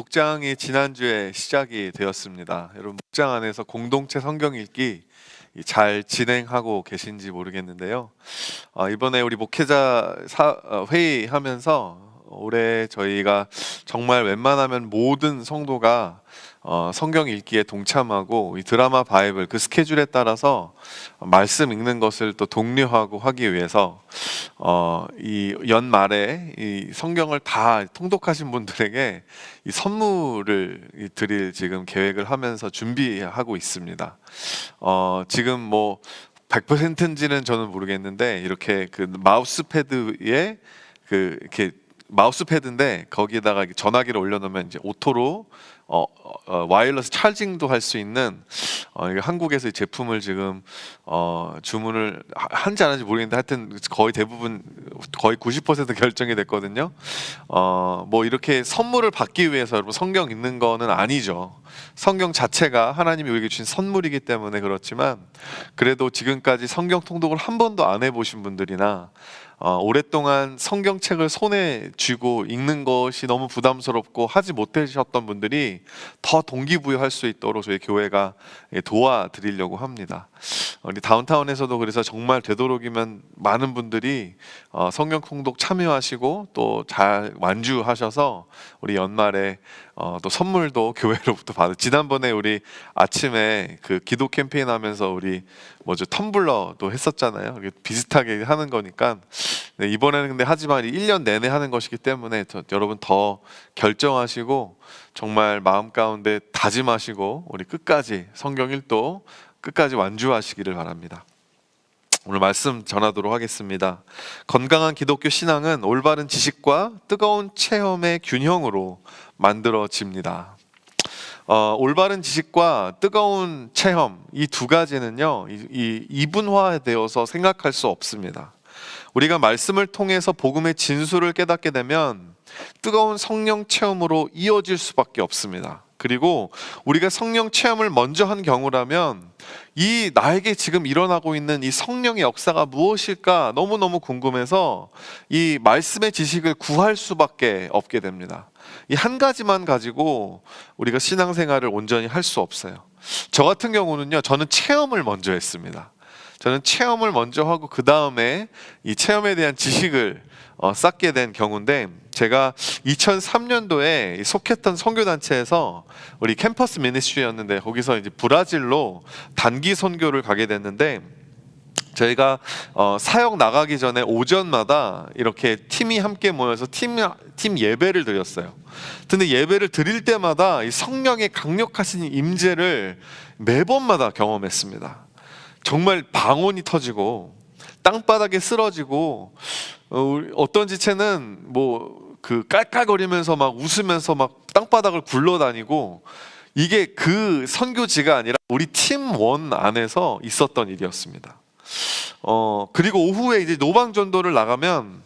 목장이 지난주에 시작이 되었습니다. 여러분 목장 안에서 공동체 성경 읽기 잘 진행하고 계신지 모르겠는데요. 이번에 우리 목회자 회의하면서 올해 저희가 정말 웬만하면 모든 성도가 성경 읽기에 동참하고 이 드라마 바이블 그 스케줄에 따라서 말씀 읽는 것을 또 독려하고 하기 위해서 이 연말에 이 성경을 다 통독하신 분들에게 이 선물을 드릴 지금 계획을 하면서 준비하고 있습니다. 지금 뭐 100%인지는 저는 모르겠는데 이렇게 그 마우스 패드에 이렇게 마우스 패드인데 거기에다가 전화기를 올려놓으면 이제 오토로 와이어러스 찰징도 할 수 있는 한국에서 이 제품을 지금 주문을 한지 안 한지 모르겠는데 하여튼 거의 대부분 거의 90% 결정이 됐거든요. 뭐 이렇게 선물을 받기 위해서 여러분 성경 읽는 거는 아니죠. 성경 자체가 하나님이 우리에게 주신 선물이기 때문에 그렇지만 그래도 지금까지 성경 통독을 한 번도 안 해보신 분들이나 오랫동안 성경책을 손에 쥐고 읽는 것이 너무 부담스럽고 하지 못하셨던 분들이 더 동기부여할 수 있도록 저희 교회가 도와드리려고 합니다. 우리 다운타운에서도 그래서 정말 되도록이면 많은 분들이 성경 통독 참여하시고 또 잘 완주하셔서 우리 연말에 또 선물도 교회로부터 받을. 지난번에 우리 아침에 그 기도 캠페인 하면서 우리 텀블러도 했었잖아요. 비슷하게 하는 거니까 이번에는 근데 하지만 1년 내내 하는 것이기 때문에 여러분 더 결정하시고 정말 마음 가운데 다짐하시고 우리 끝까지 성경 읽도 끝까지 완주하시기를 바랍니다. 오늘 말씀 전하도록 하겠습니다. 건강한 기독교 신앙은 올바른 지식과 뜨거운 체험의 균형으로 만들어집니다. 올바른 지식과 뜨거운 체험 이 두 가지는요 이분화되어서 생각할 수 없습니다. 우리가 말씀을 통해서 복음의 진수를 깨닫게 되면 뜨거운 성령 체험으로 이어질 수밖에 없습니다. 그리고 우리가 성령 체험을 먼저 한 경우라면 이 나에게 지금 일어나고 있는 이 성령의 역사가 무엇일까 너무너무 궁금해서 이 말씀의 지식을 구할 수밖에 없게 됩니다. 이 한 가지만 가지고 우리가 신앙생활을 온전히 할 수 없어요. 저 같은 경우는요, 저는 체험을 먼저 했습니다. 저는 체험을 먼저 하고 그 다음에 이 체험에 대한 지식을 쌓게 된 경우인데, 제가 2003년도에 속했던 선교단체에서 우리 캠퍼스 미니스트리였는데 거기서 이제 브라질로 단기 선교를 가게 됐는데, 저희가 사역 나가기 전에 오전마다 이렇게 팀이 함께 모여서 팀 예배를 드렸어요. 근데 예배를 드릴 때마다 이 성령의 강력하신 임재를 매번마다 경험했습니다. 정말 방언이 터지고 땅바닥에 쓰러지고 어떤 지체는 깔깔거리면서 막 웃으면서 막 땅바닥을 굴러다니고, 이게 그 선교지가 아니라 우리 팀원 안에서 있었던 일이었습니다. 그리고 오후에 이제 노방전도를 나가면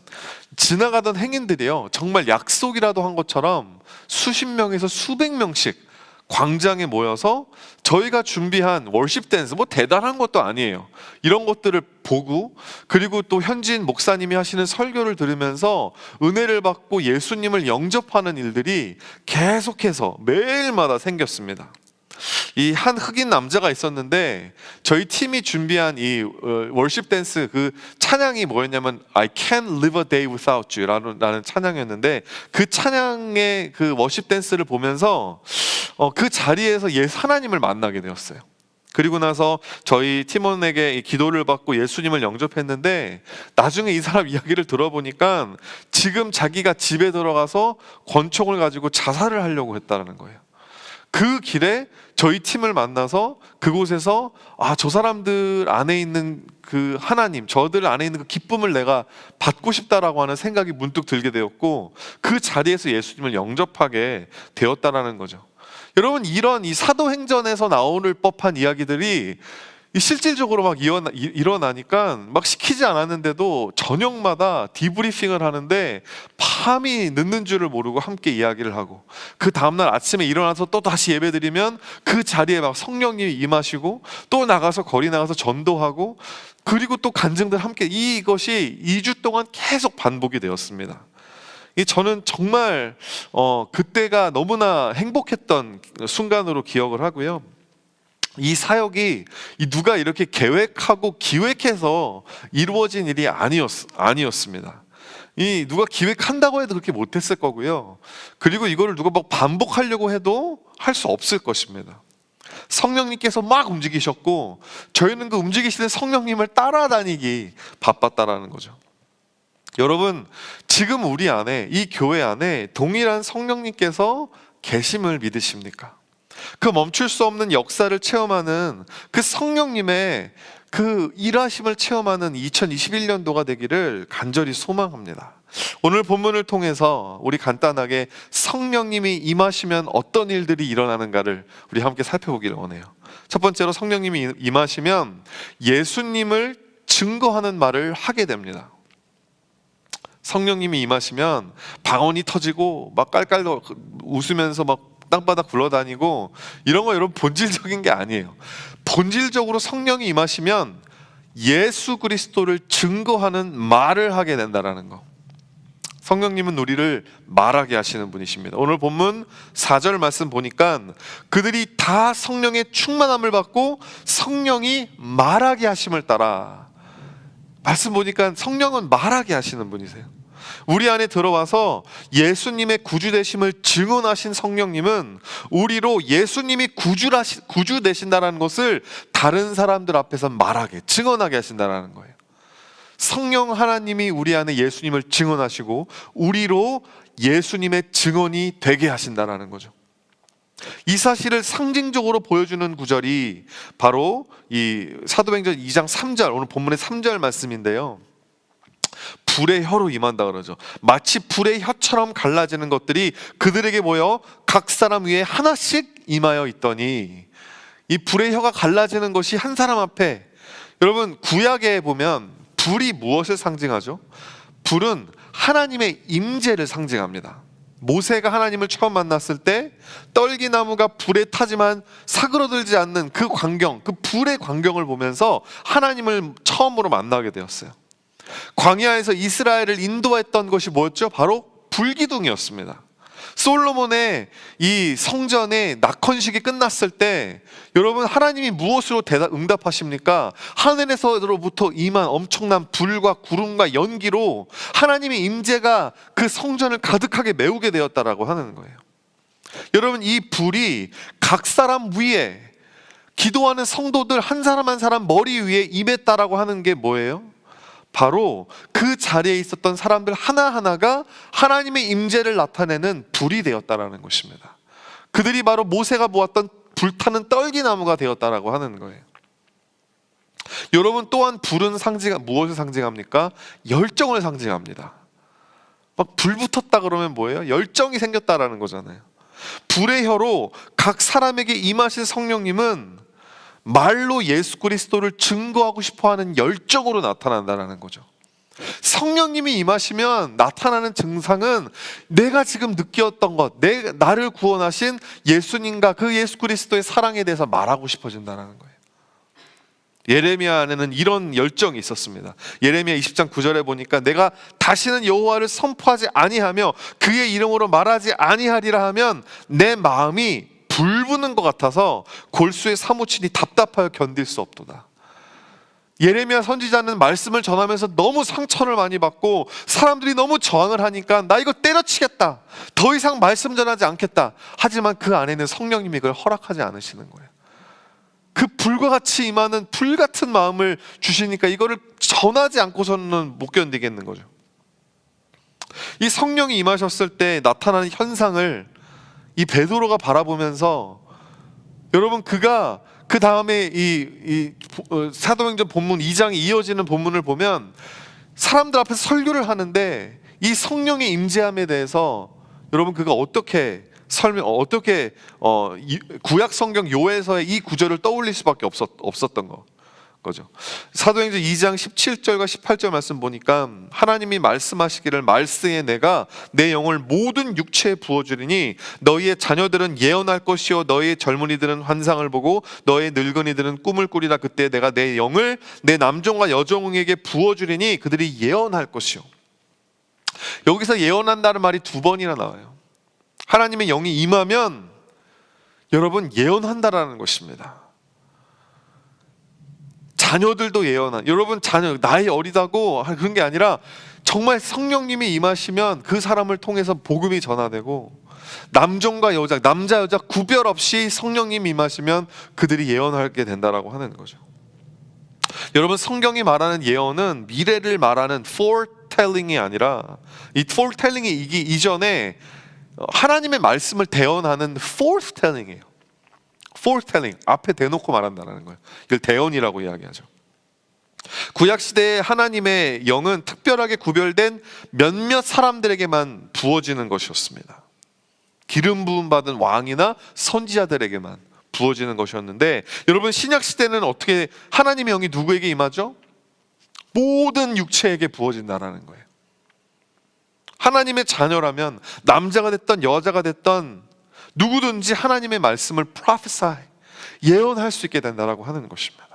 지나가던 행인들이요, 정말 약속이라도 한 것처럼 수십 명에서 수백 명씩 광장에 모여서 저희가 준비한 월십 댄스, 대단한 것도 아니에요. 이런 것들을 보고, 그리고 또 현지인 목사님이 하시는 설교를 들으면서 은혜를 받고 예수님을 영접하는 일들이 계속해서 매일마다 생겼습니다. 이 한 흑인 남자가 있었는데 저희 팀이 준비한 이 월십 댄스 그 찬양이 뭐였냐면 I can't live a day without you 라는 찬양이었는데, 그 찬양의 그 월십 댄스를 보면서 그 자리에서 하나님을 만나게 되었어요. 그리고 나서 저희 팀원에게 기도를 받고 예수님을 영접했는데, 나중에 이 사람 이야기를 들어보니까 지금 자기가 집에 들어가서 권총을 가지고 자살을 하려고 했다는 거예요. 그 길에 저희 팀을 만나서 그곳에서 저 사람들 안에 있는 그 하나님, 저들 안에 있는 그 기쁨을 내가 받고 싶다라고 하는 생각이 문득 들게 되었고, 그 자리에서 예수님을 영접하게 되었다라는 거죠. 여러분, 이런 이 사도행전에서 나올 법한 이야기들이 실질적으로 막 일어나니까 막 시키지 않았는데도 저녁마다 디브리핑을 하는데 밤이 늦는 줄을 모르고 함께 이야기를 하고, 그 다음날 아침에 일어나서 또 다시 예배드리면 그 자리에 막 성령님이 임하시고, 또 나가서 거리 나가서 전도하고, 그리고 또 간증들 함께, 이것이 2주 동안 계속 반복이 되었습니다. 저는 정말 그때가 너무나 행복했던 순간으로 기억을 하고요. 이 사역이 누가 이렇게 계획하고 기획해서 이루어진 일이 아니었습니다. 누가 기획한다고 해도 그렇게 못했을 거고요. 그리고 이거를 누가 막 반복하려고 해도 할 수 없을 것입니다. 성령님께서 막 움직이셨고 저희는 그 움직이시는 성령님을 따라다니기 바빴다라는 거죠. 여러분, 지금 우리 안에, 이 교회 안에 동일한 성령님께서 계심을 믿으십니까? 그 멈출 수 없는 역사를 체험하는 그 성령님의 그 일하심을 체험하는 2021년도가 되기를 간절히 소망합니다. 오늘 본문을 통해서 우리 간단하게 성령님이 임하시면 어떤 일들이 일어나는가를 우리 함께 살펴보기를 원해요. 첫 번째로, 성령님이 임하시면 예수님을 증거하는 말을 하게 됩니다. 성령님이 임하시면 방언이 터지고 막 깔깔 웃으면서 막 땅바닥 굴러다니고 이런 거 여러분 본질적인 게 아니에요. 본질적으로 성령이 임하시면 예수 그리스도를 증거하는 말을 하게 된다라는 거. 성령님은 우리를 말하게 하시는 분이십니다. 오늘 본문 4절 말씀 보니까 그들이 다 성령의 충만함을 받고 성령이 말하게 하심을 따라, 말씀 보니까 성령은 말하게 하시는 분이세요. 우리 안에 들어와서 예수님의 구주되심을 증언하신 성령님은 우리로 예수님이 구주 되신다는 것을 다른 사람들 앞에서 말하게, 증언하게 하신다는 거예요. 성령 하나님이 우리 안에 예수님을 증언하시고 우리로 예수님의 증언이 되게 하신다는 거죠. 이 사실을 상징적으로 보여주는 구절이 바로 이 사도행전 2장 3절, 오늘 본문의 3절 말씀인데요. 불의 혀로 임한다 그러죠. 마치 불의 혀처럼 갈라지는 것들이 그들에게 모여 각 사람 위에 하나씩 임하여 있더니, 이 불의 혀가 갈라지는 것이 한 사람 앞에, 여러분 구약에 보면 불이 무엇을 상징하죠? 불은 하나님의 임재를 상징합니다. 모세가 하나님을 처음 만났을 때 떨기나무가 불에 타지만 사그러들지 않는 그 광경, 그 불의 광경을 보면서 하나님을 처음으로 만나게 되었어요. 광야에서 이스라엘을 인도했던 것이 뭐였죠? 바로 불기둥이었습니다. 솔로몬의 이 성전의 낙헌식이 끝났을 때 여러분, 하나님이 무엇으로 응답하십니까? 하늘에서로부터 임한 엄청난 불과 구름과 연기로 하나님의 임재가 그 성전을 가득하게 메우게 되었다라고 하는 거예요. 여러분, 이 불이 각 사람 위에, 기도하는 성도들 한 사람 한 사람 머리 위에 임했다라고 하는 게 뭐예요? 바로 그 자리에 있었던 사람들 하나하나가 하나님의 임재를 나타내는 불이 되었다라는 것입니다. 그들이 바로 모세가 모았던 불타는 떨기나무가 되었다라고 하는 거예요. 여러분, 또한 불은 무엇을 상징합니까? 열정을 상징합니다. 막 불 붙었다 그러면 뭐예요? 열정이 생겼다라는 거잖아요. 불의 혀로 각 사람에게 임하신 성령님은 말로 예수 그리스도를 증거하고 싶어하는 열정으로 나타난다는 거죠. 성령님이 임하시면 나타나는 증상은 내가 지금 느꼈던 것, 나를 구원하신 예수님과 그 예수 그리스도의 사랑에 대해서 말하고 싶어진다는 거예요. 예레미야 안에는 이런 열정이 있었습니다. 예레미야 20장 9절에 보니까 내가 다시는 여호와를 선포하지 아니하며 그의 이름으로 말하지 아니하리라 하면 내 마음이 불붙는 것 같아서 골수에 사무치니 답답하여 견딜 수 없도다. 예레미야 선지자는 말씀을 전하면서 너무 상처를 많이 받고 사람들이 너무 저항을 하니까 나 이거 때려치겠다, 더 이상 말씀 전하지 않겠다. 하지만 그 안에는 성령님이 그걸 허락하지 않으시는 거예요. 그 불과 같이 임하는 불같은 마음을 주시니까 이거를 전하지 않고서는 못 견디겠는 거죠. 이 성령이 임하셨을 때 나타나는 현상을 이 베드로가 바라보면서, 여러분, 그가 그 다음에 이 사도행전 본문 2장이 이어지는 본문을 보면 사람들 앞에서 설교를 하는데 이 성령의 임재함에 대해서 여러분, 그가 어떻게 구약 성경 요에서의 이 구절을 떠올릴 수밖에 없었던 거죠. 사도행전 2장 17절과 18절 말씀 보니까 하나님이 말씀하시기를 말씀에 내가 내 영을 모든 육체에 부어주리니 너희의 자녀들은 예언할 것이요 너희의 젊은이들은 환상을 보고 너희의 늙은이들은 꿈을 꾸리라. 그때 내가 내 영을 내 남종과 여종에게 부어주리니 그들이 예언할 것이요. 여기서 예언한다는 말이 2번이나 나와요. 하나님의 영이 임하면 여러분 예언한다라는 것입니다. 자녀들도 예언한, 여러분 자녀 나이 어리다고 그런 게 아니라 정말 성령님이 임하시면 그 사람을 통해서 복음이 전하되고, 남종과 여자, 남자 여자 구별 없이 성령님이 임하시면 그들이 예언하게 된다라고 하는 거죠. 여러분, 성경이 말하는 예언은 미래를 말하는 foretelling이 아니라, 이 foretelling이 이전에 하나님의 말씀을 대언하는 forthtelling이에요. forthtelling, 앞에 대놓고 말한다는 거예요. 이걸 대언이라고 이야기하죠. 구약시대에 하나님의 영은 특별하게 구별된 몇몇 사람들에게만 부어지는 것이었습니다. 기름 부음 받은 왕이나 선지자들에게만 부어지는 것이었는데, 여러분 신약시대는 어떻게 하나님의 영이 누구에게 임하죠? 모든 육체에게 부어진다라는 거예요. 하나님의 자녀라면 남자가 됐던 여자가 됐던 누구든지 하나님의 말씀을 prophesy, 예언할 수 있게 된다라고 하는 것입니다.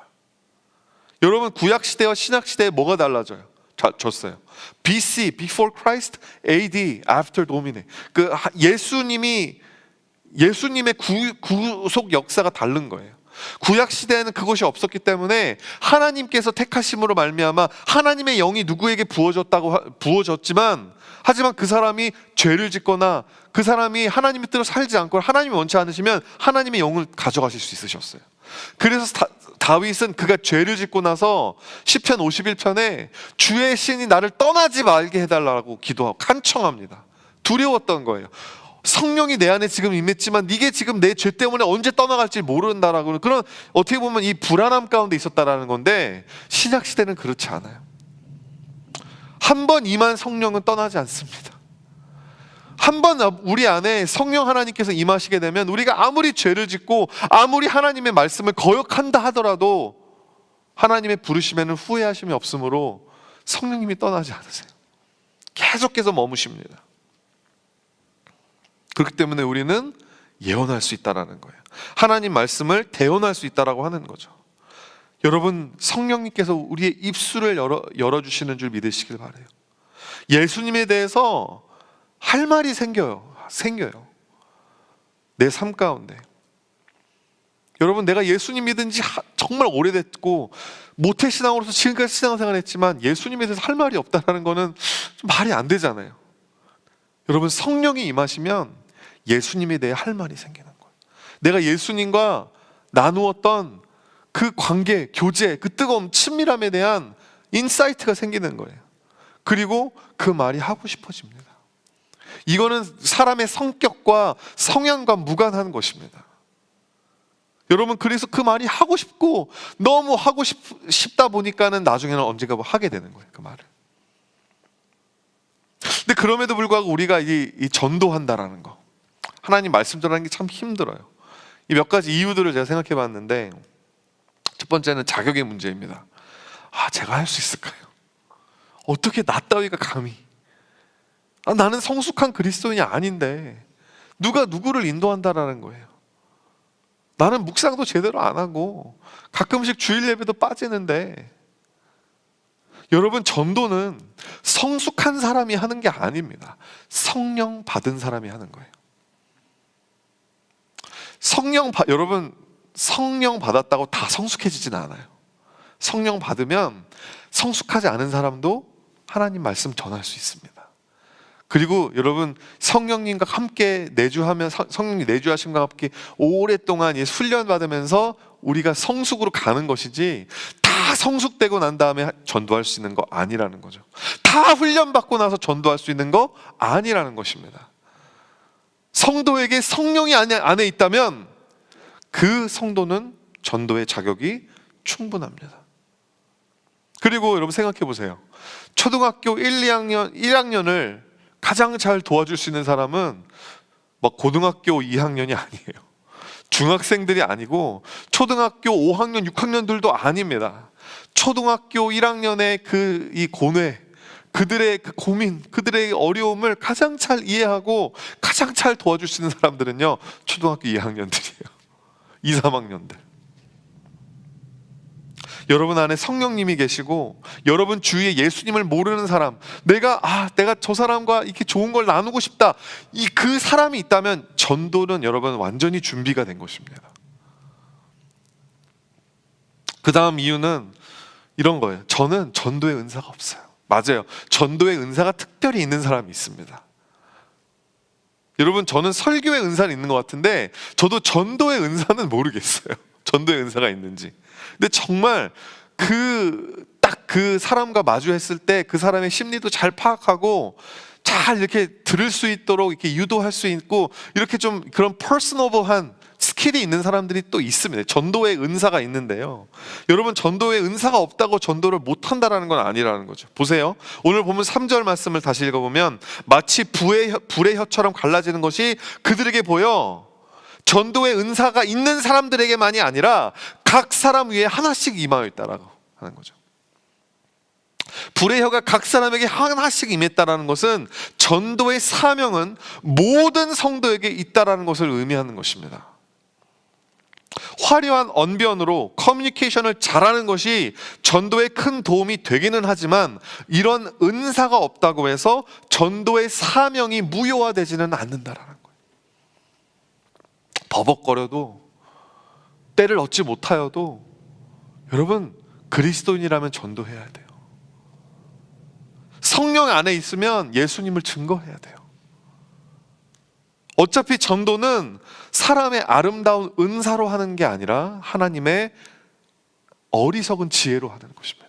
여러분, 구약시대와 신약시대에 뭐가 달라져요? 졌어요. BC, before Christ, AD, after Domini. 그 예수님의 구속 역사가 다른 거예요. 구약 시대에는 그것이 없었기 때문에 하나님께서 택하심으로 말미암아 하나님의 영이 누구에게 부어졌지만, 하지만 그 사람이 죄를 짓거나 그 사람이 하나님의 뜻을 살지 않고 하나님이 원치 않으시면 하나님의 영을 가져가실 수 있으셨어요. 그래서 다윗은 그가 죄를 짓고 나서 시편 51편에 주의 신이 나를 떠나지 말게 해달라고 기도하고 간청합니다. 두려웠던 거예요. 성령이 내 안에 지금 임했지만 이게 지금 내 죄 때문에 언제 떠나갈지 모른다라고, 그런 어떻게 보면 이 불안함 가운데 있었다라는 건데, 신약 시대는 그렇지 않아요. 한 번 임한 성령은 떠나지 않습니다. 한 번 우리 안에 성령 하나님께서 임하시게 되면 우리가 아무리 죄를 짓고 아무리 하나님의 말씀을 거역한다 하더라도 하나님의 부르심에는 후회하심이 없으므로 성령님이 떠나지 않으세요. 계속해서 머무십니다. 그렇기 때문에 우리는 예언할 수 있다는 거예요. 하나님 말씀을 대언할 수 있다고 하는 거죠. 여러분, 성령님께서 우리의 입술을 열어주시는 줄 믿으시길 바라요. 예수님에 대해서 할 말이 생겨요. 내 삶 가운데. 여러분, 내가 예수님 믿은 지 정말 오래됐고 모태신앙으로서 지금까지 신앙생활 했지만 예수님에 대해서 할 말이 없다는 거는 좀 말이 안 되잖아요. 여러분, 성령이 임하시면 예수님에 대해 할 말이 생기는 거예요. 내가 예수님과 나누었던 그 관계, 교제, 그 뜨거움, 친밀함에 대한 인사이트가 생기는 거예요. 그리고 그 말이 하고 싶어집니다. 이거는 사람의 성격과 성향과 무관한 것입니다. 여러분, 그래서 그 말이 하고 싶고 너무 하고 싶다 보니까는 나중에는 언젠가 하게 되는 거예요, 그 말을. 근데 그럼에도 불구하고 우리가 이 전도한다라는 거, 하나님 말씀 전하는 게 참 힘들어요. 이 몇 가지 이유들을 제가 생각해 봤는데, 첫 번째는 자격의 문제입니다. 제가 할 수 있을까요? 어떻게 나 따위가 감히? 나는 성숙한 그리스도인이 아닌데 누가 누구를 인도한다라는 거예요. 나는 묵상도 제대로 안 하고 가끔씩 주일 예배도 빠지는데. 여러분, 전도는 성숙한 사람이 하는 게 아닙니다. 성령 받은 사람이 하는 거예요. 여러분, 성령 받았다고 다 성숙해지진 않아요. 성령 받으면 성숙하지 않은 사람도 하나님 말씀 전할 수 있습니다. 그리고 여러분, 성령님과 함께 성령님 내주하심과 함께 오랫동안 훈련 받으면서 우리가 성숙으로 가는 것이지, 다 성숙되고 난 다음에 전도할 수 있는 거 아니라는 거죠. 다 훈련 받고 나서 전도할 수 있는 거 아니라는 것입니다. 성도에게 성령이 안에 있다면 그 성도는 전도의 자격이 충분합니다. 그리고 여러분, 생각해 보세요. 초등학교 1학년을 가장 잘 도와줄 수 있는 사람은 막 고등학교 2학년이 아니에요. 중학생들이 아니고 초등학교 5학년, 6학년들도 아닙니다. 초등학교 1학년의 이 고뇌, 그들의 그 고민, 그들의 어려움을 가장 잘 이해하고 가장 잘 도와줄 수 있는 사람들은요, 초등학교 2학년들이에요. 2, 3학년들. 여러분 안에 성령님이 계시고 여러분 주위에 예수님을 모르는 사람, 내가 저 사람과 이렇게 좋은 걸 나누고 싶다, 그 사람이 있다면 전도는 여러분 완전히 준비가 된 것입니다. 그 다음 이유는 이런 거예요. 저는 전도의 은사가 없어요. 맞아요. 전도의 은사가 특별히 있는 사람이 있습니다. 여러분, 저는 설교의 은사는 있는 것 같은데 저도 전도의 은사는 모르겠어요. 전도의 은사가 있는지. 근데 정말 딱 그 사람과 마주했을 때 그 사람의 심리도 잘 파악하고 잘 이렇게 들을 수 있도록 이렇게 유도할 수 있고, 이렇게 좀 그런 퍼스너블한 스킬이 있는 사람들이 또 있습니다. 전도의 은사가 있는데요, 여러분, 전도의 은사가 없다고 전도를 못한다는 건 아니라는 거죠. 보세요, 오늘 보면 3절 말씀을 다시 읽어보면 마치 불의 혀처럼 갈라지는 것이 그들에게 보여 전도의 은사가 있는 사람들에게만이 아니라 각 사람 위에 하나씩 임하였다라고 하는 거죠. 불의 혀가 각 사람에게 하나씩 임했다라는 것은 전도의 사명은 모든 성도에게 있다라는 것을 의미하는 것입니다. 화려한 언변으로 커뮤니케이션을 잘하는 것이 전도에 큰 도움이 되기는 하지만 이런 은사가 없다고 해서 전도의 사명이 무효화되지는 않는다라는 거예요. 버벅거려도, 때를 얻지 못하여도 여러분, 그리스도인이라면 전도해야 돼요. 성령 안에 있으면 예수님을 증거해야 돼요. 어차피 전도는 사람의 아름다운 은사로 하는 게 아니라 하나님의 어리석은 지혜로 하는 것입니다.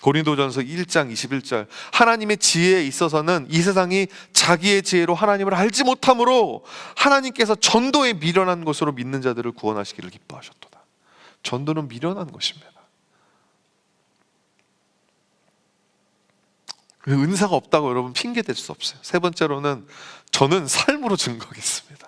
고린도전서 1장 21절, 하나님의 지혜에 있어서는 이 세상이 자기의 지혜로 하나님을 알지 못함으로 하나님께서 전도에 미련한 것으로 믿는 자들을 구원하시기를 기뻐하셨도다. 전도는 미련한 것입니다. 은사가 없다고 여러분 핑계 댈 수 없어요. 세 번째로는 저는 삶으로 증거하겠습니다.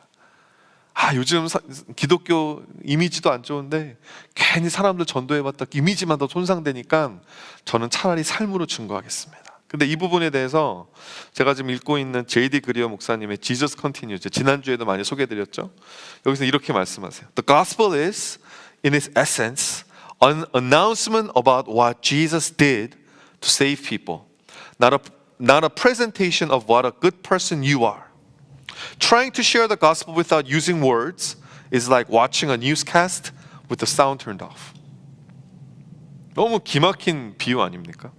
요즘 기독교 이미지도 안 좋은데 괜히 사람들 전도해봤다 이미지만 더 손상되니까 저는 차라리 삶으로 증거하겠습니다. 근데 이 부분에 대해서 제가 지금 읽고 있는 J.D. 그리어 목사님의 Jesus Continues, 지난주에도 많이 소개해드렸죠. 여기서 이렇게 말씀하세요. The gospel is, in its essence, an announcement about what Jesus did to save people. Not a presentation of what a good person you are. Trying to share the gospel without using words is like watching a newscast with the sound turned off. 너무 기막힌 비유 아닙니까?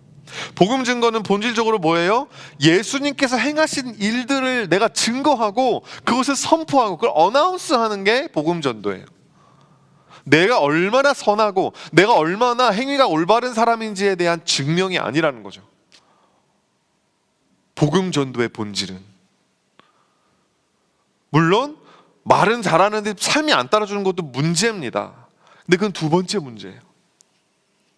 복음 증거는 본질적으로 뭐예요? 예수님께서 행하신 일들을 내가 증거하고 그것을 선포하고 그걸 어나운스하는 게 복음 전도예요. 내가 얼마나 선하고 내가 얼마나 행위가 올바른 사람인지에 대한 증명이 아니라는 거죠. 복음 전도의 본질은, 물론 말은 잘하는데 삶이 안 따라주는 것도 문제입니다. 근데 그건 두 번째 문제예요.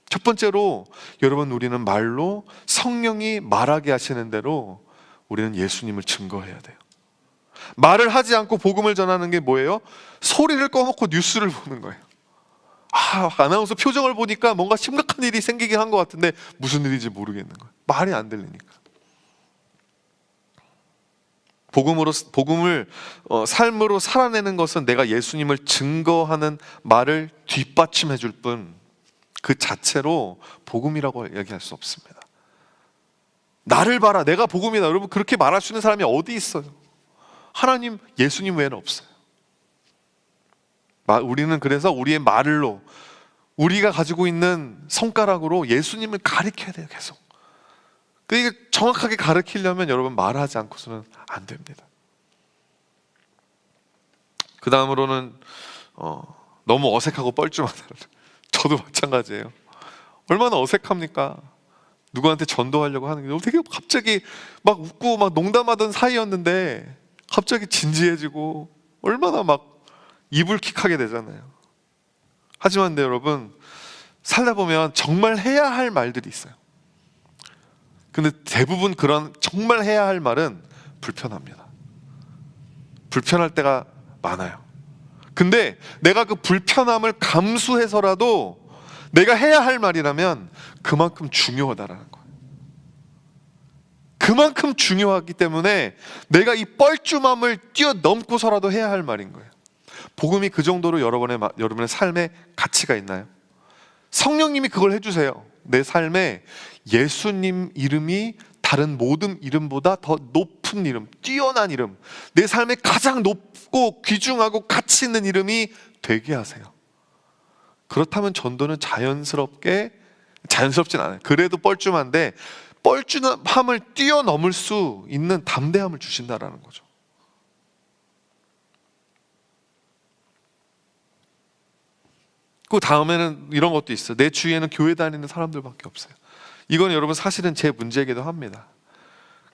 첫 번째로 여러분, 우리는 말로 성령이 말하게 하시는 대로 우리는 예수님을 증거해야 돼요. 말을 하지 않고 복음을 전하는 게 뭐예요? 소리를 꺼놓고 뉴스를 보는 거예요. 아나운서 표정을 보니까 뭔가 심각한 일이 생기긴 한 것 같은데 무슨 일인지 모르겠는 거예요. 말이 안 들리니까. 복음을 삶으로 살아내는 것은 내가 예수님을 증거하는 말을 뒷받침해 줄 뿐, 그 자체로 복음이라고 얘기할 수 없습니다. 나를 봐라, 내가 복음이다. 여러분, 그렇게 말할 수 있는 사람이 어디 있어요? 하나님, 예수님 외에는 없어요. 우리는 그래서 우리의 말로, 우리가 가지고 있는 손가락으로 예수님을 가리켜야 돼요. 계속. 이게 정확하게 가르치려면 여러분, 말하지 않고서는 안 됩니다. 그 다음으로는 너무 어색하고 뻘쭘하다. 저도 마찬가지예요. 얼마나 어색합니까? 누구한테 전도하려고 하는 게 되게 갑자기 막 웃고 막 농담하던 사이였는데 갑자기 진지해지고 얼마나 막 이불킥하게 되잖아요. 하지만 여러분, 살다 보면 정말 해야 할 말들이 있어요. 근데 대부분 그런 정말 해야 할 말은 불편합니다. 불편할 때가 많아요. 근데 내가 그 불편함을 감수해서라도 내가 해야 할 말이라면 그만큼 중요하다라는 거예요. 그만큼 중요하기 때문에 내가 이 뻘쭘함을 뛰어넘고서라도 해야 할 말인 거예요. 복음이 그 정도로 여러분의 삶에 가치가 있나요? 성령님이 그걸 해주세요. 내 삶에 예수님 이름이 다른 모든 이름보다 더 높은 이름, 뛰어난 이름, 내 삶에 가장 높고 귀중하고 가치 있는 이름이 되게 하세요. 그렇다면 전도는 자연스럽진 않아요. 그래도 뻘쭘한데 뻘쭘함을 뛰어넘을 수 있는 담대함을 주신다라는 거죠. 그 다음에는 이런 것도 있어요. 내 주위에는 교회 다니는 사람들밖에 없어요. 이건 여러분 사실은 제 문제이기도 합니다.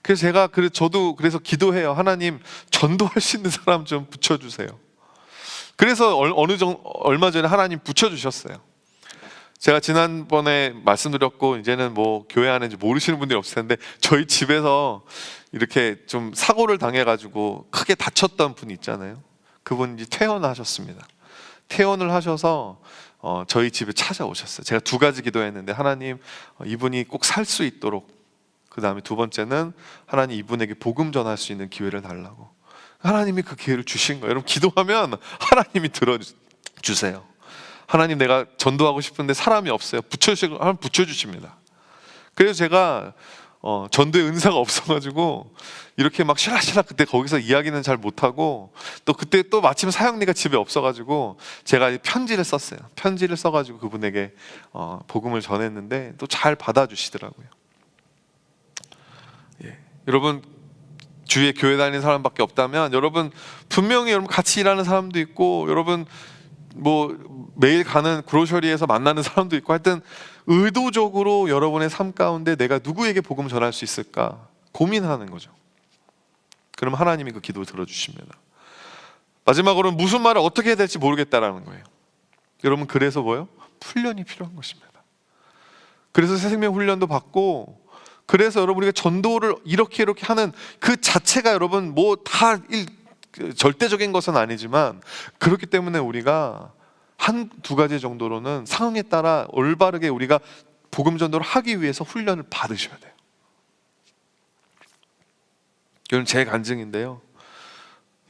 그래서 저도 기도해요. 하나님, 전도할 수 있는 사람 좀 붙여주세요. 그래서 얼마 전에 하나님 붙여주셨어요. 제가 지난번에 말씀드렸고, 이제는 뭐 교회 안에 모르시는 분들이 없을 텐데, 저희 집에서 이렇게 좀 사고를 당해가지고 크게 다쳤던 분이 있잖아요. 그분이 퇴원하셨습니다. 퇴원을 하셔서 저희 집에 찾아오셨어요. 제가 두 가지 기도했는데, 하나님, 이분이 꼭 살 수 있도록, 그 다음에 두 번째는 하나님 이분에게 복음 전할 수 있는 기회를 달라고. 하나님이 그 기회를 주신 거예요. 여러분, 기도하면 하나님이 들어주세요. 하나님, 내가 전도하고 싶은데 사람이 없어요. 하나님 붙여주십니다. 그래서 제가 전도의 은사가 없어가지고 이렇게 막 실라실라 그때 거기서 이야기는 잘 못하고, 또 그때 또 마침 사형리가 집에 없어가지고 제가 편지를 썼어요. 편지를 써가지고 그분에게 복음을 전했는데 또 잘 받아주시더라고요. 예. 여러분, 주위에 교회 다니는 사람밖에 없다면 여러분 분명히 여러분 같이 일하는 사람도 있고, 여러분 뭐 매일 가는 그로셔리에서 만나는 사람도 있고, 하여튼 의도적으로 여러분의 삶 가운데 내가 누구에게 복음 전할 수 있을까 고민하는 거죠. 그럼 하나님이 그 기도 들어주십니다. 마지막으로는 무슨 말을 어떻게 해야 될지 모르겠다라는 거예요. 여러분, 그래서 뭐예요? 훈련이 필요한 것입니다. 그래서 새생명 훈련도 받고, 그래서 여러분 우리가 전도를 이렇게 하는 그 자체가 여러분 뭐 다 절대적인 것은 아니지만, 그렇기 때문에 우리가 두 가지 정도로는 상황에 따라 올바르게 우리가 복음 전도를 하기 위해서 훈련을 받으셔야 돼요. 이건 제 간증인데요.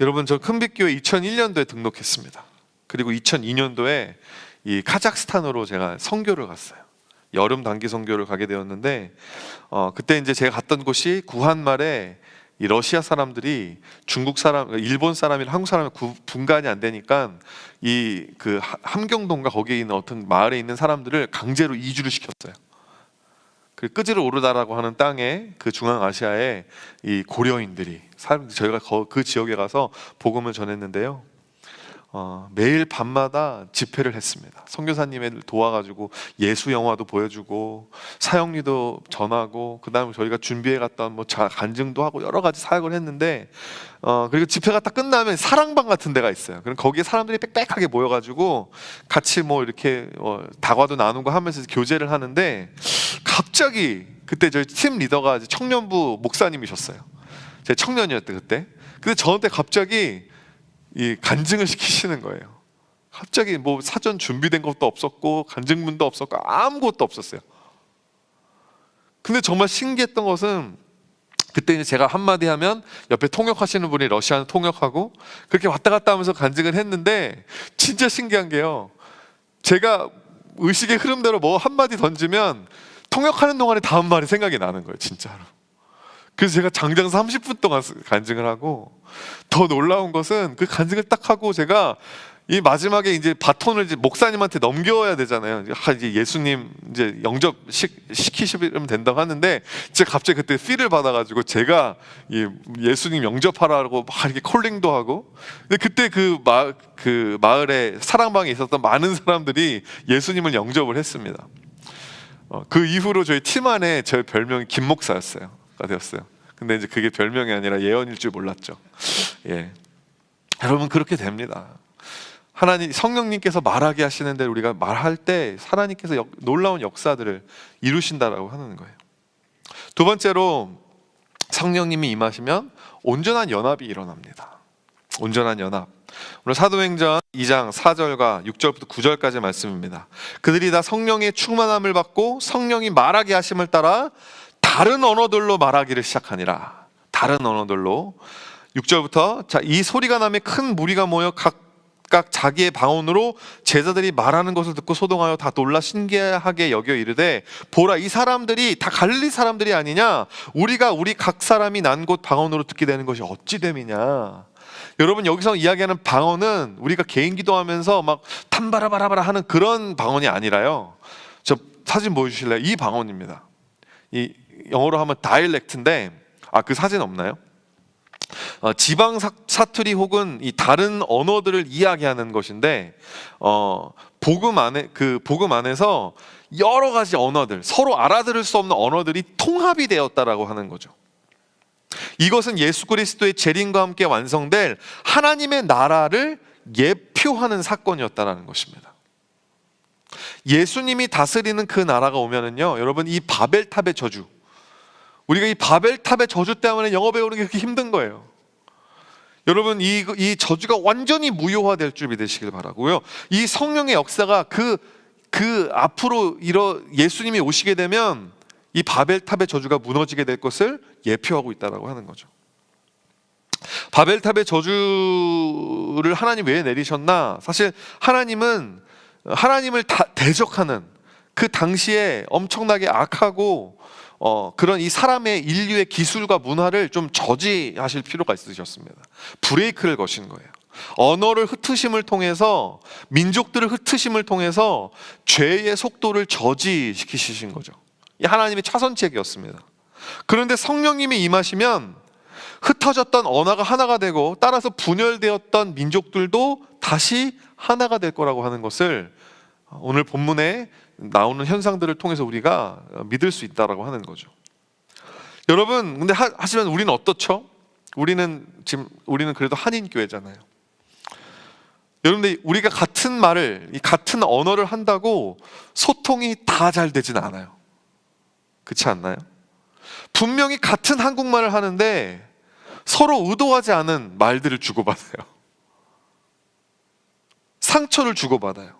여러분, 저 큰빛교회 2001년도에 등록했습니다. 그리고 2002년도에 이 카자흐스탄으로 제가 선교를 갔어요. 여름 단기 선교를 가게 되었는데, 그때 이제 제가 갔던 곳이 구한말에 이 러시아 사람들이 일본 사람이랑 한국 사람이 분간이 안 되니까 이 그 함경도인가 거기에 있는 어떤 마을에 있는 사람들을 강제로 이주를 시켰어요. 그 끄지르 오르다라고 하는 땅에, 그 중앙아시아에 이 고려인들이 저희가 그 지역에 가서 복음을 전했는데요. 매일 밤마다 집회를 했습니다. 선교사님을 도와가지고 예수 영화도 보여주고 사형리도 전하고, 그 다음에 저희가 준비해 갔던 뭐 간증도 하고 여러 가지 사역을 했는데, 그리고 집회가 딱 끝나면 사랑방 같은 데가 있어요. 그럼 거기에 사람들이 빽빽하게 모여가지고 같이 뭐 이렇게 다과도 나누고 하면서 교제를 하는데, 갑자기 그때 저희 팀 리더가 청년부 목사님이셨어요. 제가 청년이었대 그때. 근데 저한테 갑자기 이 간증을 시키시는 거예요. 갑자기 뭐 사전 준비된 것도 없었고 간증문도 없었고 아무것도 없었어요. 근데 정말 신기했던 것은, 그때 이제 제가 한마디 하면 옆에 통역하시는 분이 러시아는 통역하고, 그렇게 왔다 갔다 하면서 간증을 했는데, 진짜 신기한 게요, 제가 의식의 흐름대로 뭐 한마디 던지면 통역하는 동안에 다음 말이 생각이 나는 거예요, 진짜로. 그래서 제가 장장 30분 동안 간증을 하고, 더 놀라운 것은 그 간증을 딱 하고 제가 이 마지막에 이제 바톤을 이제 목사님한테 넘겨야 되잖아요. 이제 예수님 이제 영접 시키시면 된다고 하는데, 제가 갑자기 그때 필을 받아가지고 제가 이 예수님 영접하라고 막 이렇게 콜링도 하고, 근데 그때 그 마을에 사랑방에 있었던 많은 사람들이 예수님을 영접을 했습니다. 그 이후로 저희 팀 안에 제 별명이 김 목사였어요. 되었어요. 근데 이제 그게 별명이 아니라 예언일 줄 몰랐죠. 예, 여러분 그렇게 됩니다. 하나님 성령님께서 말하게 하시는 대로 우리가 말할 때 하나님께서 놀라운 역사들을 이루신다라고 하는 거예요. 두 번째로, 성령님이 임하시면 온전한 연합이 일어납니다. 온전한 연합. 오늘 사도행전 2장 4절과 6절부터 9절까지 말씀입니다. 그들이 다 성령의 충만함을 받고 성령이 말하게 하심을 따라 다른 언어들로 말하기를 시작하니라. 다른 언어들로. 6절부터 자, 이 소리가 나며 큰 무리가 모여 각각 자기의 방언으로 제자들이 말하는 것을 듣고 소동하여 다 놀라 신기하게 여겨 이르되 보라, 이 사람들이 다 갈릴리 사람들이 아니냐? 우리가 우리 각 사람이 난 곳 방언으로 듣게 되는 것이 어찌 됨이냐? 여러분, 여기서 이야기하는 방언은 우리가 개인 기도하면서 막 탐바라바라바라 하는 그런 방언이 아니라요. 저 사진 보여주실래요? 이 방언입니다. 이 영어로 하면 다이렉트인데, 그 사진 없나요? 지방 사투리 혹은 이 다른 언어들을 이야기하는 것인데, 복음 안에서 여러 가지 언어들, 서로 알아들을 수 없는 언어들이 통합이 되었다라고 하는 거죠. 이것은 예수 그리스도의 재림과 함께 완성될 하나님의 나라를 예표하는 사건이었다라는 것입니다. 예수님이 다스리는 그 나라가 오면은요, 여러분, 이 바벨탑의 저주, 우리가 이 바벨탑의 저주 때문에 영어 배우는 게 그렇게 힘든 거예요. 여러분, 이 저주가 완전히 무효화될 줄 믿으시길 바라고요. 이 성령의 역사가 그 앞으로 예수님이 오시게 되면 이 바벨탑의 저주가 무너지게 될 것을 예표하고 있다라고 하는 거죠. 바벨탑의 저주를 하나님 왜 내리셨나? 사실 하나님은 하나님을 대적하는 그 당시에 엄청나게 악하고 그런 이 사람의 인류의 기술과 문화를 좀 저지하실 필요가 있으셨습니다. 브레이크를 거신 거예요. 언어를 흩으심을 통해서, 민족들을 흩으심을 통해서 죄의 속도를 저지시키신 거죠. 이 하나님의 차선책이었습니다. 그런데 성령님이 임하시면 흩어졌던 언어가 하나가 되고, 따라서 분열되었던 민족들도 다시 하나가 될 거라고 하는 것을 오늘 본문에 나오는 현상들을 통해서 우리가 믿을 수 있다라고 하는 거죠. 여러분, 근데 하지만 우리는 어떻죠? 우리는 그래도 한인교회잖아요. 여러분들, 우리가 같은 말을, 같은 언어를 한다고 소통이 다 잘 되진 않아요. 그렇지 않나요? 분명히 같은 한국말을 하는데 서로 의도하지 않은 말들을 주고받아요. 상처를 주고받아요.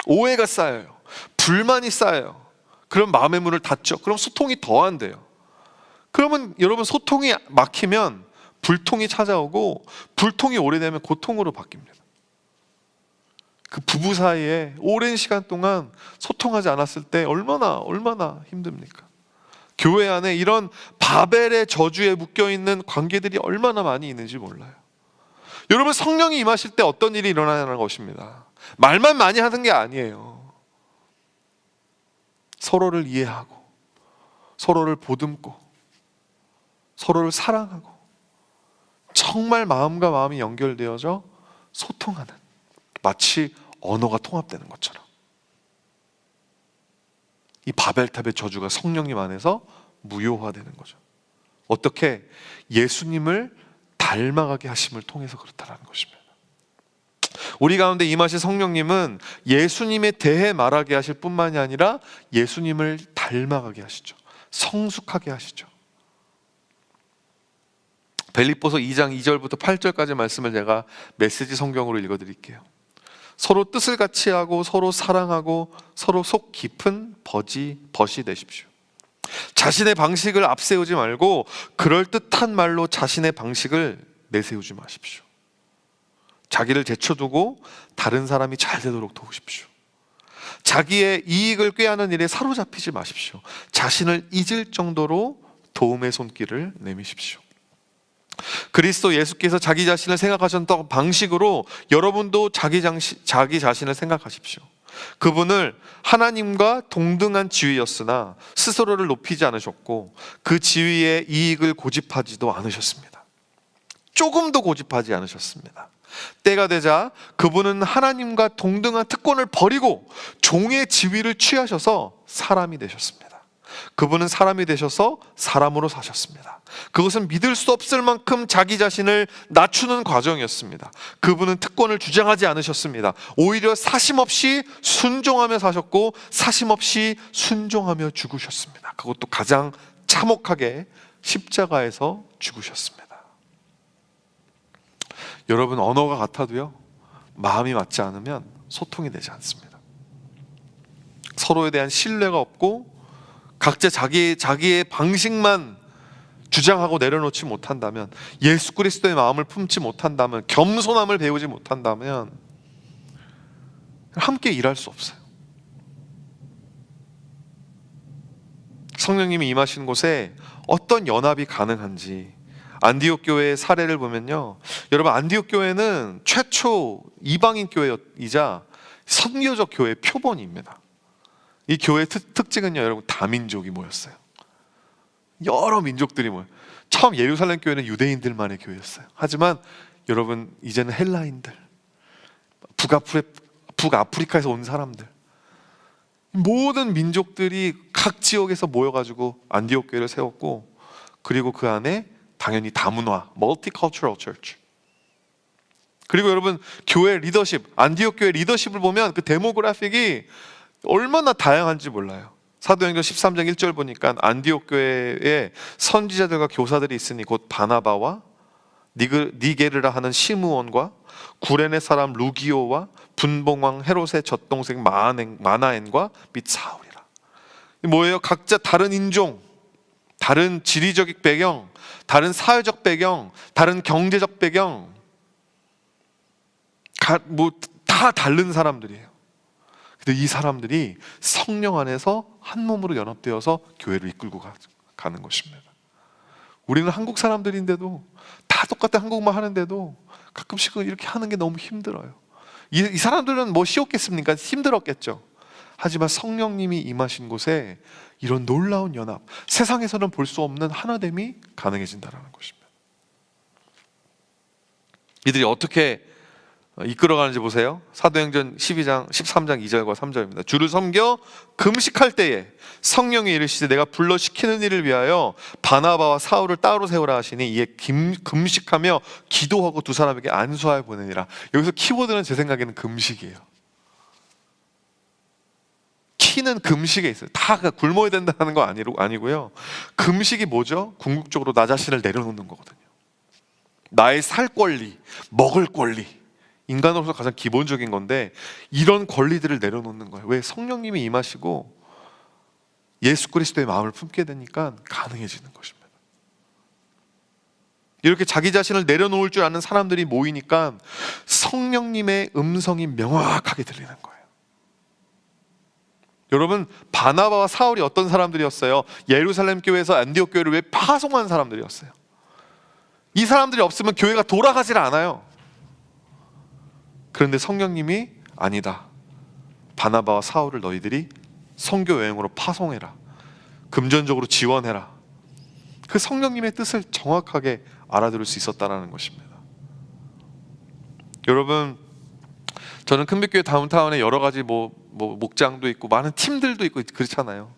오해가 쌓여요. 불만이 쌓여요. 그럼 마음의 문을 닫죠. 그럼 소통이 더 안 돼요. 그러면 여러분, 소통이 막히면 불통이 찾아오고, 불통이 오래되면 고통으로 바뀝니다. 그 부부 사이에 오랜 시간 동안 소통하지 않았을 때 얼마나 힘듭니까? 교회 안에 이런 바벨의 저주에 묶여있는 관계들이 얼마나 많이 있는지 몰라요. 여러분, 성령이 임하실 때 어떤 일이 일어나는 것입니다. 말만 많이 하는 게 아니에요. 서로를 이해하고, 서로를 보듬고, 서로를 사랑하고, 정말 마음과 마음이 연결되어져 소통하는, 마치 언어가 통합되는 것처럼. 이 바벨탑의 저주가 성령님 안에서 무효화되는 거죠. 어떻게? 예수님을 닮아가게 하심을 통해서 그렇다라는 것입니다. 우리 가운데 임하신 성령님은 예수님에 대해 말하게 하실 뿐만이 아니라 예수님을 닮아가게 하시죠. 성숙하게 하시죠. 빌립보서 2장 2절부터 8절까지 말씀을 제가 메시지 성경으로 읽어드릴게요. 서로 뜻을 같이 하고, 서로 사랑하고, 서로 속 깊은 벗이 되십시오. 자신의 방식을 앞세우지 말고 그럴듯한 말로 자신의 방식을 내세우지 마십시오. 자기를 제쳐두고 다른 사람이 잘 되도록 도우십시오. 자기의 이익을 꾀하는 일에 사로잡히지 마십시오. 자신을 잊을 정도로 도움의 손길을 내미십시오. 그리스도 예수께서 자기 자신을 생각하셨던 방식으로 여러분도 자기 자신을 생각하십시오. 그분을 하나님과 동등한 지위였으나 스스로를 높이지 않으셨고, 그 지위의 이익을 고집하지도 않으셨습니다. 조금도 고집하지 않으셨습니다. 때가 되자 그분은 하나님과 동등한 특권을 버리고 종의 지위를 취하셔서 사람이 되셨습니다. 그분은 사람이 되셔서 사람으로 사셨습니다. 그것은 믿을 수 없을 만큼 자기 자신을 낮추는 과정이었습니다. 그분은 특권을 주장하지 않으셨습니다. 오히려 사심없이 순종하며 사셨고, 사심없이 순종하며 죽으셨습니다. 그것도 가장 참혹하게 십자가에서 죽으셨습니다. 여러분, 언어가 같아도요, 마음이 맞지 않으면 소통이 되지 않습니다. 서로에 대한 신뢰가 없고, 각자 자기의 방식만 주장하고 내려놓지 못한다면, 예수 그리스도의 마음을 품지 못한다면, 겸손함을 배우지 못한다면 함께 일할 수 없어요. 성령님이 임하신 곳에 어떤 연합이 가능한지 안디옥 교회의 사례를 보면요, 여러분, 안디옥 교회는 최초 이방인 교회이자 선교적 교회의 표본입니다. 이 교회의 특징은요, 여러분, 다민족이 모였어요. 여러 민족들이 모여요. 처음 예루살렘 교회는 유대인들만의 교회였어요. 하지만 여러분, 이제는 헬라인들, 북아프리카에서 온 사람들, 모든 민족들이 각 지역에서 모여가지고 안디옥 교회를 세웠고, 그리고 그 안에 당연히 다문화, multicultural church. 그리고 여러분, 교회 리더십, 안디옥 교회 리더십을 보면 그 데모그래픽이 얼마나 다양한지 몰라요. 사도행전 13장 1절 보니까 안디옥 교회에 선지자들과 교사들이 있으니 곧 바나바와 니게르라 하는 시므온과 구레네 사람 루기오와 분봉왕 헤롯의 젖동생 마나엔과 및 사울이라. 뭐예요? 각자 다른 인종, 다른 지리적 배경, 다른 사회적 배경, 다른 경제적 배경, 다 다른 사람들이에요. 근데 이 사람들이 성령 안에서 한 몸으로 연합되어서 교회를 이끌고 가는 것입니다. 우리는 한국 사람들인데도, 다 똑같은 한국말 하는데도 가끔씩은 이렇게 하는 게 너무 힘들어요. 이 사람들은 뭐 쉬웠겠습니까? 힘들었겠죠. 하지만 성령님이 임하신 곳에 이런 놀라운 연합, 세상에서는 볼 수 없는 하나됨이 가능해진다는 것입니다. 이들이 어떻게 이끌어가는지 보세요. 사도행전 13장 2절과 3절입니다. 주를 섬겨 금식할 때에 성령이 이르시되 내가 불러 시키는 일을 위하여 바나바와 사울을 따로 세우라 하시니 이에 금식하며 기도하고 두 사람에게 안수하여 보내니라. 여기서 키워드는 제 생각에는 금식이에요. 키는 금식에 있어요. 다 굶어야 된다는 거 아니고요. 금식이 뭐죠? 궁극적으로 나 자신을 내려놓는 거거든요. 나의 살 권리, 먹을 권리, 인간으로서 가장 기본적인 건데 이런 권리들을 내려놓는 거예요. 왜? 성령님이 임하시고 예수 그리스도의 마음을 품게 되니까 가능해지는 것입니다. 이렇게 자기 자신을 내려놓을 줄 아는 사람들이 모이니까 성령님의 음성이 명확하게 들리는 거예요. 여러분, 바나바와 사울이 어떤 사람들이었어요? 예루살렘 교회에서 안디옥 교회를 왜 파송한 사람들이었어요. 이 사람들이 없으면 교회가 돌아가질 않아요. 그런데 성령님이 아니다, 바나바와 사울을 너희들이 선교 여행으로 파송해라, 금전적으로 지원해라. 그 성령님의 뜻을 정확하게 알아들을 수 있었다는 것입니다. 여러분, 저는 큰빛교회 다운타운에 여러 가지 목장도 있고 많은 팀들도 있고 그렇잖아요.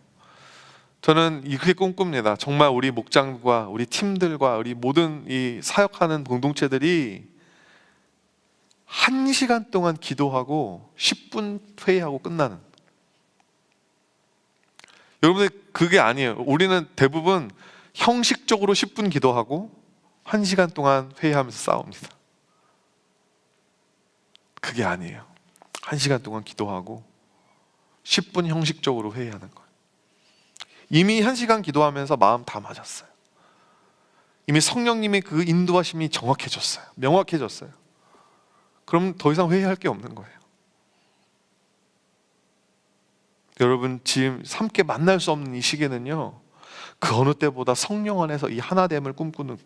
저는 이렇게 꿈꿉니다. 정말 우리 목장과 우리 팀들과 우리 모든 이 사역하는 공동체들이 1시간 동안 기도하고 10분 회의하고 끝나는. 여러분들, 그게 아니에요. 우리는 대부분 형식적으로 10분 기도하고 1시간 동안 회의하면서 싸웁니다. 그게 아니에요. 1시간 동안 기도하고 10분 형식적으로 회의하는 거예요. 이미 1시간 기도하면서 마음 다 맞았어요. 이미 성령님의 그 인도하심이 정확해졌어요. 명확해졌어요. 그럼 더 이상 회의할 게 없는 거예요. 여러분, 지금 함께 만날 수 없는 이 시기는요, 그 어느 때보다 성령 안에서 이 하나됨을 꿈꾸는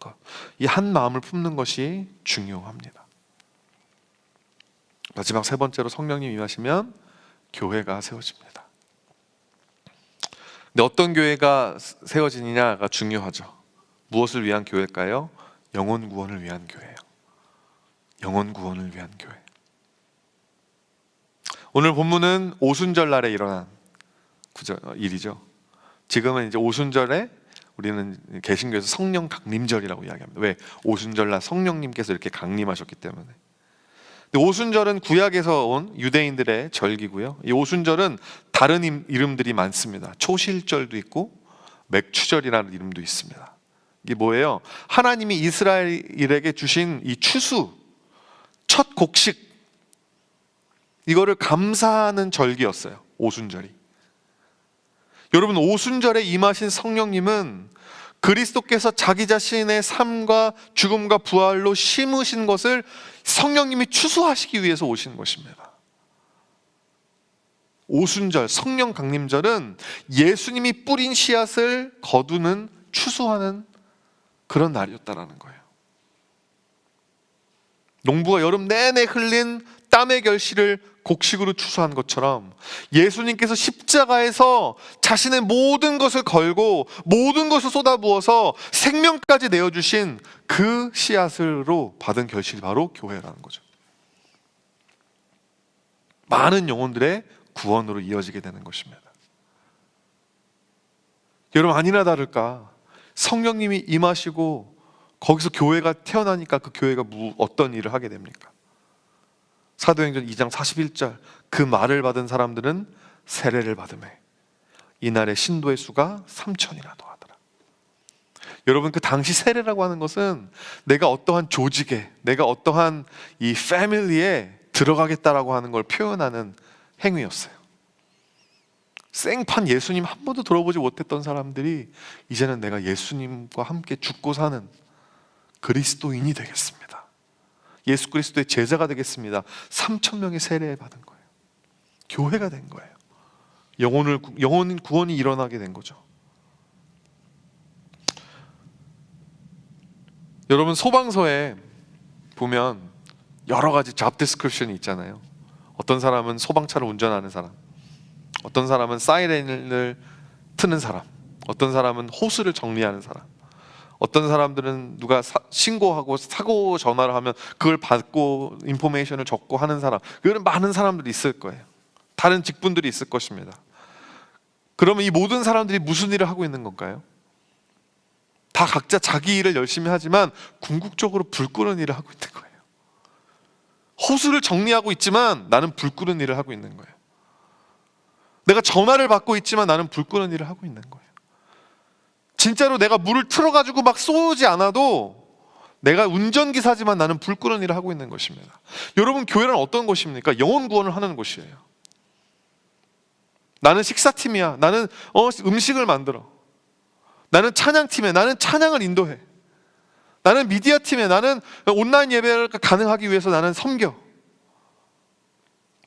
것, 이 한 마음을 품는 것이 중요합니다. 마지막 세 번째로, 성령님 임하시면 교회가 세워집니다. 근데 어떤 교회가 세워지느냐가 중요하죠. 무엇을 위한 교회일까요? 영혼 구원을 위한 교회예요. 영혼 구원을 위한 교회. 오늘 본문은 오순절 날에 일어난 일이죠. 지금은 이제 오순절에 우리는 개신교에서 성령 강림절이라고 이야기합니다. 왜? 오순절 날 성령님께서 이렇게 강림하셨기 때문에. 근데 오순절은 구약에서 온 유대인들의 절기고요. 이 오순절은 다른 이름들이 많습니다. 초실절도 있고 맥추절이라는 이름도 있습니다. 이게 뭐예요? 하나님이 이스라엘에게 주신 이 추수, 첫 곡식, 이거를 감사하는 절기였어요. 오순절이. 여러분, 오순절에 임하신 성령님은 그리스도께서 자기 자신의 삶과 죽음과 부활로 심으신 것을 성령님이 추수하시기 위해서 오신 것입니다. 오순절, 성령 강림절은 예수님이 뿌린 씨앗을 거두는, 추수하는 그런 날이었다라는 거예요. 농부가 여름 내내 흘린 땀의 결실을 곡식으로 추수한 것처럼 예수님께서 십자가에서 자신의 모든 것을 걸고 모든 것을 쏟아부어서 생명까지 내어주신 그 씨앗으로 받은 결실이 바로 교회라는 거죠. 많은 영혼들의 구원으로 이어지게 되는 것입니다. 여러분, 아니나 다를까 성령님이 임하시고 거기서 교회가 태어나니까 그 교회가 어떤 일을 하게 됩니까? 사도행전 2장 41절, 그 말을 받은 사람들은 세례를 받으매 이날의 신도의 수가 3,000이나 더하더라. 여러분, 그 당시 세례라고 하는 것은 내가 어떠한 조직에, 내가 어떠한 이 패밀리에 들어가겠다라고 하는 걸 표현하는 행위였어요. 생판 예수님 한 번도 들어보지 못했던 사람들이 이제는 내가 예수님과 함께 죽고 사는 그리스도인이 되겠습니다. 예수 그리스도의 제자가 되겠습니다. 3,000명의 세례 받은 거예요. 교회가 된 거예요. 영혼 구원이 일어나게 된 거죠. 여러분, 소방서에 보면 여러 가지 잡 디스크립션이 있잖아요. 어떤 사람은 소방차를 운전하는 사람, 어떤 사람은 사이렌을 트는 사람, 어떤 사람은 호스를 정리하는 사람, 어떤 사람들은 누가 신고하고 사고 전화를 하면 그걸 받고 인포메이션을 적고 하는 사람, 이런 많은 사람들이 있을 거예요. 다른 직분들이 있을 것입니다. 그러면 이 모든 사람들이 무슨 일을 하고 있는 건가요? 다 각자 자기 일을 열심히 하지만 궁극적으로 불 끄는 일을 하고 있는 거예요. 호수를 정리하고 있지만 나는 불 끄는 일을 하고 있는 거예요. 내가 전화를 받고 있지만 나는 불 끄는 일을 하고 있는 거예요. 진짜로 내가 물을 틀어가지고 막 쏘지 않아도 내가 운전기사지만 나는 불 끄는 일을 하고 있는 것입니다. 여러분, 교회는 어떤 곳입니까? 영혼 구원을 하는 곳이에요. 나는 식사팀이야. 나는 음식을 만들어. 나는 찬양팀에 나는 찬양을 인도해. 나는 미디어팀에 나는 온라인 예배를 가능하기 위해서 나는 섬겨.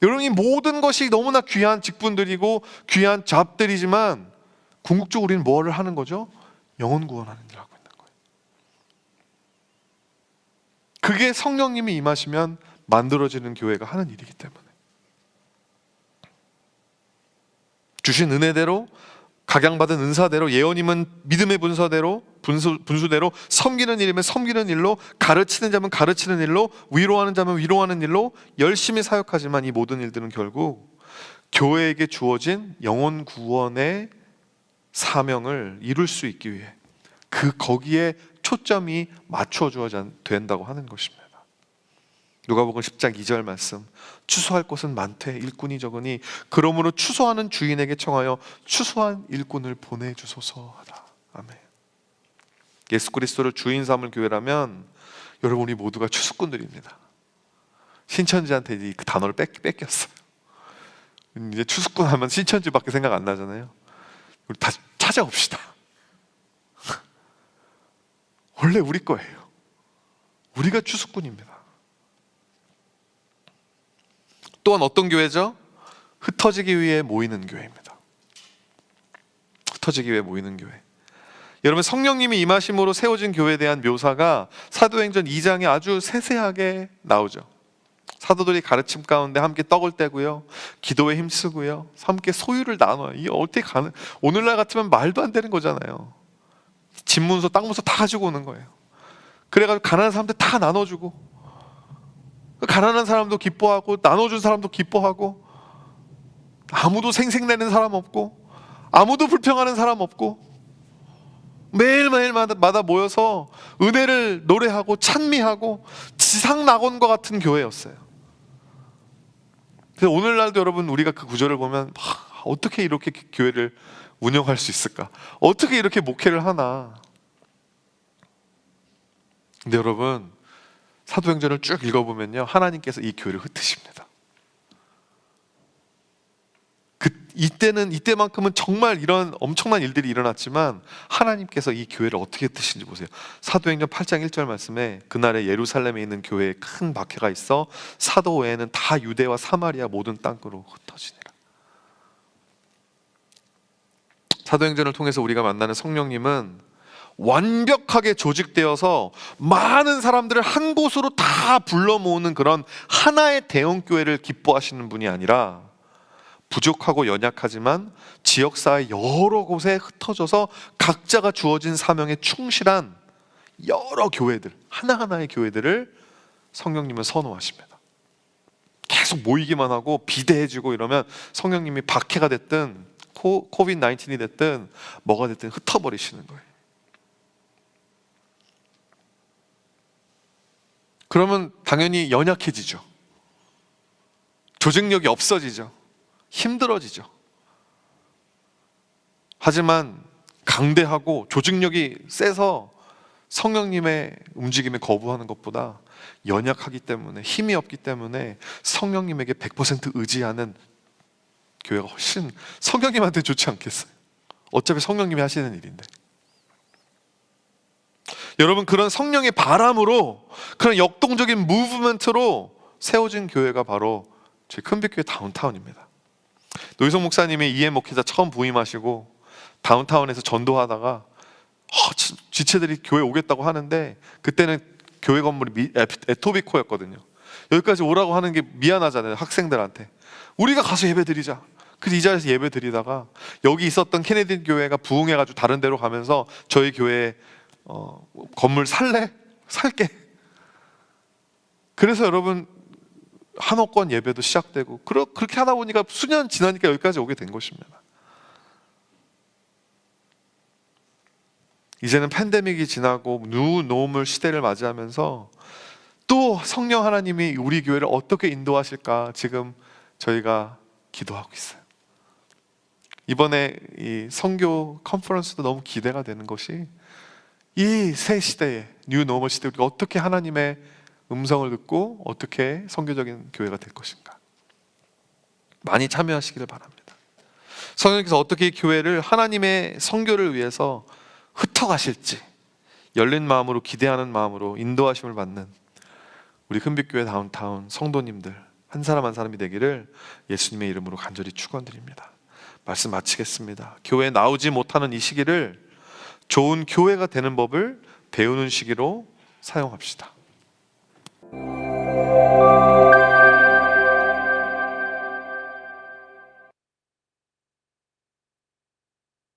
여러분, 이 모든 것이 너무나 귀한 직분들이고 귀한 잡들이지만 궁극적으로 우리는 뭐를 하는 거죠? 영혼 구원하는 일을 하고 있는 거예요. 그게 성령님이 임하시면 만들어지는 교회가 하는 일이기 때문에 주신 은혜대로, 각양받은 은사대로, 예언이면 믿음의 분수대로, 섬기는 일이면 섬기는 일로, 가르치는 자면 가르치는 일로, 위로하는 자면 위로하는 일로 열심히 사역하지만 이 모든 일들은 결국 교회에게 주어진 영혼 구원의 사명을 이룰 수 있기 위해 거기에 초점이 맞춰줘야 된다고 하는 것입니다. 누가복음 10장 2절 말씀, 추수할 것은 많되 일꾼이 적으니 그러므로 추수하는 주인에게 청하여 추수한 일꾼을 보내주소서 하라. 아멘. 예수 그리스도를 주인 삼을 교회라면 여러분, 우리 모두가 추수꾼들입니다. 신천지한테 그 단어를 뺏겼어요. 이제 추수꾼 하면 신천지밖에 생각 안 나잖아요. 우리 다시 찾아옵시다. 원래 우리 거예요. 우리가 추수꾼입니다. 또한 어떤 교회죠? 흩어지기 위해 모이는 교회입니다. 흩어지기 위해 모이는 교회. 여러분, 성령님이 임하심으로 세워진 교회에 대한 묘사가 사도행전 2장에 아주 세세하게 나오죠. 사도들이 가르침 가운데 함께 떡을 떼고요, 기도에 힘쓰고요, 함께 소유를 나눠요. 이게 어떻게 오늘날 같으면 말도 안 되는 거잖아요. 집 문서, 땅 문서 다 가지고 오는 거예요. 그래가지고 가난한 사람들 다 나눠주고, 가난한 사람도 기뻐하고 나눠준 사람도 기뻐하고, 아무도 생색내는 사람 없고 아무도 불평하는 사람 없고 매일마다 모여서 은혜를 노래하고 찬미하고 지상낙원과 같은 교회였어요. 그래서 오늘날도 여러분, 우리가 그 구절을 보면 어떻게 이렇게 교회를 운영할 수 있을까? 어떻게 이렇게 목회를 하나? 근데 여러분, 사도행전을 쭉 읽어보면요, 하나님께서 이 교회를 흩으십니다. 이 이때만큼은 정말 이런 엄청난 일들이 일어났지만 하나님께서 이 교회를 어떻게 뜨신지 보세요. 사도행전 8장 1절 말씀에 그날에 예루살렘에 있는 교회에 큰 박해가 있어 사도 외에는 다 유대와 사마리아 모든 땅으로 흩어지니라. 사도행전을 통해서 우리가 만나는 성령님은 완벽하게 조직되어서 많은 사람들을 한 곳으로 다 불러 모으는 그런 하나의 대형 교회를 기뻐하시는 분이 아니라 부족하고 연약하지만 지역사회 여러 곳에 흩어져서 각자가 주어진 사명에 충실한 여러 교회들, 하나하나의 교회들을 성령님은 선호하십니다. 계속 모이기만 하고 비대해지고 이러면 성령님이 박해가 됐든 코비드 19이 됐든 뭐가 됐든 흩어버리시는 거예요. 그러면 당연히 연약해지죠. 조직력이 없어지죠. 힘들어지죠. 하지만 강대하고 조직력이 세서 성령님의 움직임에 거부하는 것보다 연약하기 때문에, 힘이 없기 때문에 성령님에게 100% 의지하는 교회가 훨씬 성령님한테 좋지 않겠어요? 어차피 성령님이 하시는 일인데. 여러분, 그런 성령의 바람으로, 그런 역동적인 무브먼트로 세워진 교회가 바로 저희 큰빛교회 다운타운입니다. 노희성 목사님이 이해 목회자 처음 부임하시고 다운타운에서 전도하다가 지체들이 교회 오겠다고 하는데, 그때는 교회 건물이 에토비코였거든요. 여기까지 오라고 하는 게 미안하잖아요, 학생들한테. 우리가 가서 예배 드리자. 그래서 이 자리에서 예배 드리다가 여기 있었던 케네디 교회가 부흥해가지고 다른 데로 가면서 저희 교회 건물 살래? 살게. 그래서 여러분, 한옥권 예배도 시작되고 그렇게 하다 보니까 수년 지나니까 여기까지 오게 된 것입니다. 이제는 팬데믹이 지나고 뉴 노멀 시대를 맞이하면서 또 성령 하나님이 우리 교회를 어떻게 인도하실까 지금 저희가 기도하고 있어요. 이번에 이 선교 컨퍼런스도 너무 기대가 되는 것이, 이 새 시대에, 뉴 노멀 시대에 우리가 어떻게 하나님의 음성을 듣고 어떻게 선교적인 교회가 될 것인가. 많이 참여하시기를 바랍니다. 성령님께서 어떻게 이 교회를 하나님의 선교를 위해서 흩어가실지 열린 마음으로, 기대하는 마음으로 인도하심을 받는 우리 큰빛교회 다운타운 성도님들 한 사람 한 사람이 되기를 예수님의 이름으로 간절히 축원드립니다. 말씀 마치겠습니다. 교회에 나오지 못하는 이 시기를 좋은 교회가 되는 법을 배우는 시기로 사용합시다.